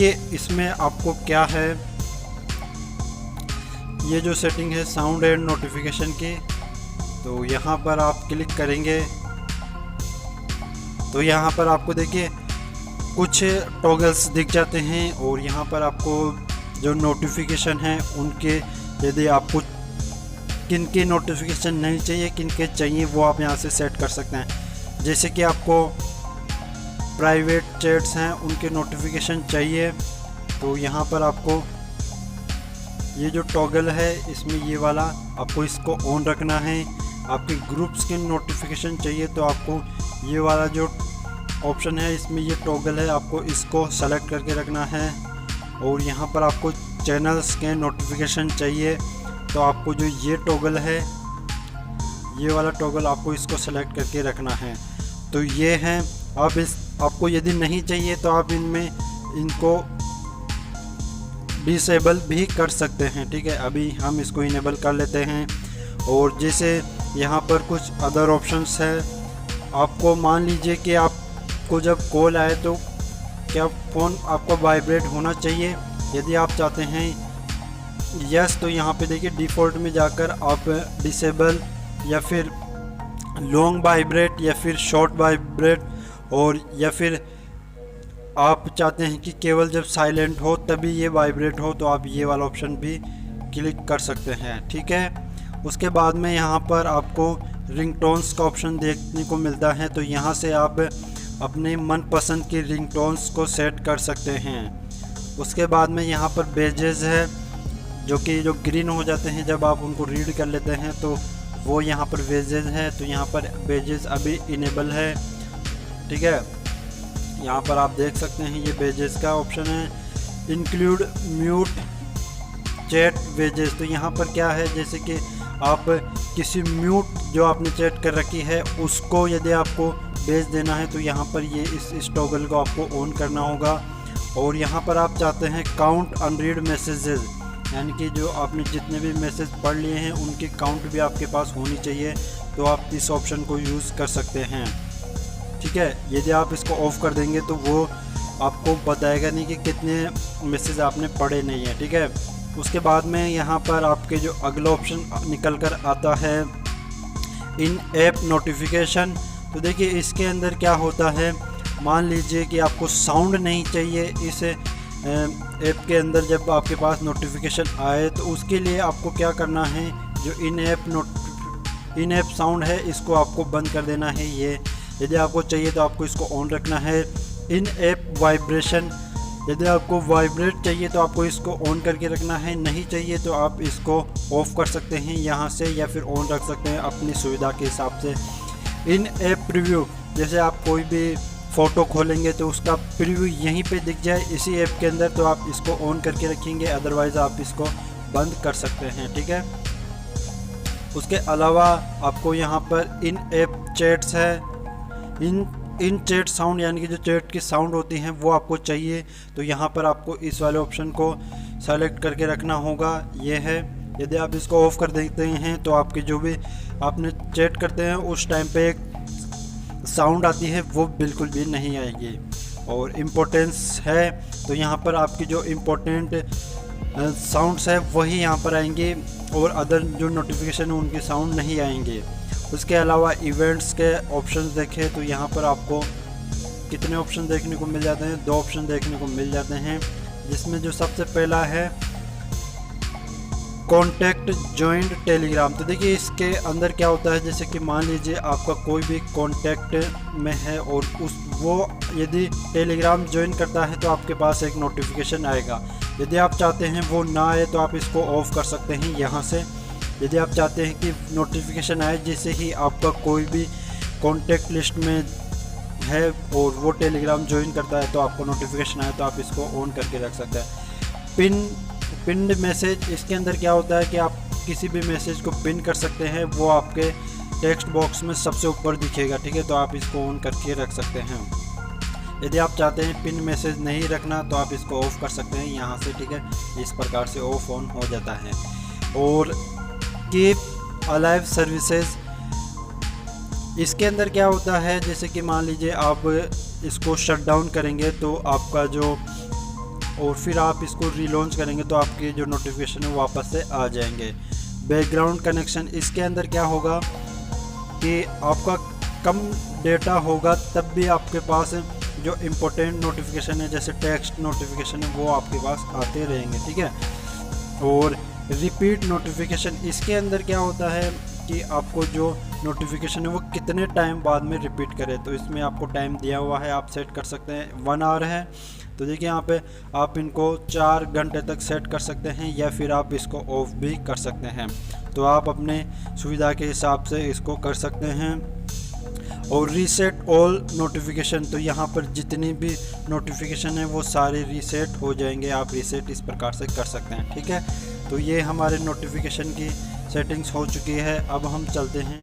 देखिए इसमें आपको क्या है, ये जो सेटिंग है साउंड एंड नोटिफिकेशन की, तो यहाँ पर आप क्लिक करेंगे तो यहाँ पर आपको देखिए कुछ टॉगल्स दिख जाते हैं, और यहाँ पर आपको जो नोटिफिकेशन है उनके, यदि आपको किन के नोटिफिकेशन नहीं चाहिए किन के चाहिए वो आप यहाँ से सेट कर सकते हैं। जैसे कि आपको प्राइवेट चैट्स हैं उनके नोटिफिकेशन चाहिए, तो यहाँ पर आपको ये जो टॉगल है इसमें ये वाला आपको इसको ऑन रखना है। आपके ग्रुप्स के नोटिफिकेशन चाहिए तो आपको ये वाला जो ऑप्शन है इसमें ये टॉगल है, आपको इसको सेलेक्ट करके रखना है। और यहाँ पर आपको चैनल्स के नोटिफिकेशन चाहिए तो आपको जो ये टॉगल है, ये वाला टॉगल आपको इसको सेलेक्ट करके रखना है। तो ये हैं, अब इस आपको यदि नहीं चाहिए तो आप इनमें इनको डिसेबल भी कर सकते हैं, ठीक है। अभी हम इसको इनेबल कर लेते हैं। और जैसे यहाँ पर कुछ अदर ऑप्शंस है, आपको मान लीजिए कि आपको जब कॉल आए तो क्या फ़ोन आपका वाइब्रेट होना चाहिए। यदि आप चाहते हैं यस, तो यहाँ पे देखिए डिफ़ॉल्ट में जाकर आप डिसेबल या फिर लॉन्ग वाइब्रेट या फिर शॉर्ट वाइब्रेट, और या फिर आप चाहते हैं कि केवल जब साइलेंट हो तभी ये वाइब्रेट हो, तो आप ये वाला ऑप्शन भी क्लिक कर सकते हैं, ठीक है। उसके बाद में यहाँ पर आपको रिंगटोन्स का ऑप्शन देखने को मिलता है, तो यहाँ से आप अपने मनपसंद की रिंगटोन्स को सेट कर सकते हैं। उसके बाद में यहाँ पर बेजेस है जो ग्रीन हो जाते हैं जब आप उनको रीड कर लेते हैं, तो वो यहाँ पर बेजेस है, तो यहाँ पर बेजेस अभी इनेबल है, ठीक है। यहाँ पर आप देख सकते हैं ये बेजेस का ऑप्शन है। इंक्लूड म्यूट चैट वेजेस, तो यहाँ पर क्या है, जैसे कि आप किसी म्यूट जो आपने चैट कर रखी है उसको यदि आपको भेज देना है तो यहाँ पर ये इस टॉगल को आपको ऑन करना होगा। और यहाँ पर आप चाहते हैं काउंट अनरीड मैसेजेस, यानी कि जो आपने जितने भी मैसेज पढ़ लिए हैं उनकी काउंट भी आपके पास होनी चाहिए, तो आप इस ऑप्शन को यूज़ कर सकते हैं, ठीक है। यदि आप इसको ऑफ़ कर देंगे तो वो आपको बताएगा नहीं कि कितने मैसेज आपने पढ़े नहीं है, ठीक है। उसके बाद में यहाँ पर आपके जो अगला ऑप्शन निकल कर आता है इन ऐप नोटिफिकेशन, तो देखिए इसके अंदर क्या होता है, मान लीजिए कि आपको साउंड नहीं चाहिए इस ऐप के अंदर जब आपके पास नोटिफिकेशन आए, तो उसके लिए आपको क्या करना है, जो इन ऐप साउंड है इसको आपको बंद कर देना है। ये यदि आपको चाहिए तो आपको इसको ऑन रखना है। इन ऐप वाइब्रेशन, यदि आपको वाइब्रेट चाहिए तो आपको इसको ऑन करके रखना है, नहीं चाहिए तो आप इसको ऑफ़ कर सकते हैं यहाँ से, या फिर ऑन रख सकते हैं अपनी सुविधा के हिसाब से। इन ऐप प्रीव्यू, जैसे आप कोई भी फ़ोटो खोलेंगे तो उसका प्रीव्यू यहीं पे दिख जाए इसी ऐप के अंदर, तो आप इसको ऑन करके रखेंगे, अदरवाइज़ आप इसको बंद कर सकते हैं, ठीक है। उसके अलावा आपको यहाँ पर इन ऐप चैट्स है, इन चैट साउंड, यानी कि जो चैट की साउंड होती हैं वो आपको चाहिए, तो यहाँ पर आपको इस वाले ऑप्शन को सेलेक्ट करके रखना होगा, ये है। यदि आप इसको ऑफ़ कर देते हैं तो आपके जो भी आपने चैट करते हैं उस टाइम पे एक साउंड आती है वो बिल्कुल भी नहीं आएगी। और इम्पोर्टेंस है तो यहाँ पर आपकी जो इम्पोर्टेंट साउंड्स है वही यहाँ पर आएंगे, और अदर जो नोटिफिकेशन है उनके साउंड नहीं आएंगे। उसके अलावा इवेंट्स के ऑप्शन देखें तो यहाँ पर आपको कितने ऑप्शन देखने को मिल जाते हैं, 2 ऑप्शन देखने को मिल जाते हैं, जिसमें जो सबसे पहला है कॉन्टैक्ट जॉइंट टेलीग्राम। तो देखिए इसके अंदर क्या होता है, जैसे कि मान लीजिए आपका कोई भी कॉन्टैक्ट में है और वो यदि टेलीग्राम ज्वाइन करता है तो आपके पास एक नोटिफिकेशन आएगा। यदि आप चाहते हैं वो ना आए तो आप इसको ऑफ़ कर सकते हैं यहाँ से। यदि आप चाहते हैं कि नोटिफिकेशन आए जैसे ही आपका कोई भी कॉन्टैक्ट लिस्ट में है और वो टेलीग्राम ज्वाइन करता है तो आपको नोटिफिकेशन आए तो आप इसको ऑन करके रख सकते हैं। पिन्ड मैसेज, इसके अंदर क्या होता है कि आप किसी भी मैसेज को पिन कर सकते हैं, वो आपके टेक्स्ट बॉक्स में सबसे ऊपर दिखेगा, ठीक है, तो आप इसको ऑन करके रख सकते हैं। यदि आप चाहते हैं पिन मैसेज नहीं रखना तो आप इसको ऑफ़ कर सकते हैं यहाँ से, ठीक है, इस प्रकार से ऑफ ऑन हो जाता है। और कीप अलाइव सर्विसेज, इसके अंदर क्या होता है, जैसे कि मान लीजिए आप इसको शट डाउन करेंगे तो आपका जो और फिर आप इसको रीलॉन्च करेंगे तो आपके जो नोटिफिकेशन है वापस से आ जाएंगे। बैकग्राउंड कनेक्शन, इसके अंदर क्या होगा कि आपका कम डेटा होगा तब भी आपके पास जो इम्पोर्टेंट नोटिफिकेशन है जैसे टेक्स्ट नोटिफिकेशन है वो आपके पास आते रहेंगे, ठीक है। और रिपीट नोटिफिकेशन, इसके अंदर क्या होता है कि आपको जो नोटिफिकेशन है वो कितने टाइम बाद में रिपीट करे, तो इसमें आपको टाइम दिया हुआ है, आप सेट कर सकते हैं 1 आवर है तो देखिए यहाँ पे आप इनको 4 घंटे तक सेट कर सकते हैं या फिर आप इसको ऑफ भी कर सकते हैं, तो आप अपने सुविधा के हिसाब से इसको कर सकते हैं। और रीसेट ऑल नोटिफिकेशन, तो यहाँ पर जितनी भी नोटिफिकेशन है वो सारे रीसेट हो जाएंगे, आप रीसेट इस प्रकार से कर सकते हैं, ठीक है। तो ये हमारे नोटिफिकेशन की सेटिंग्स हो चुकी है। अब हम चलते हैं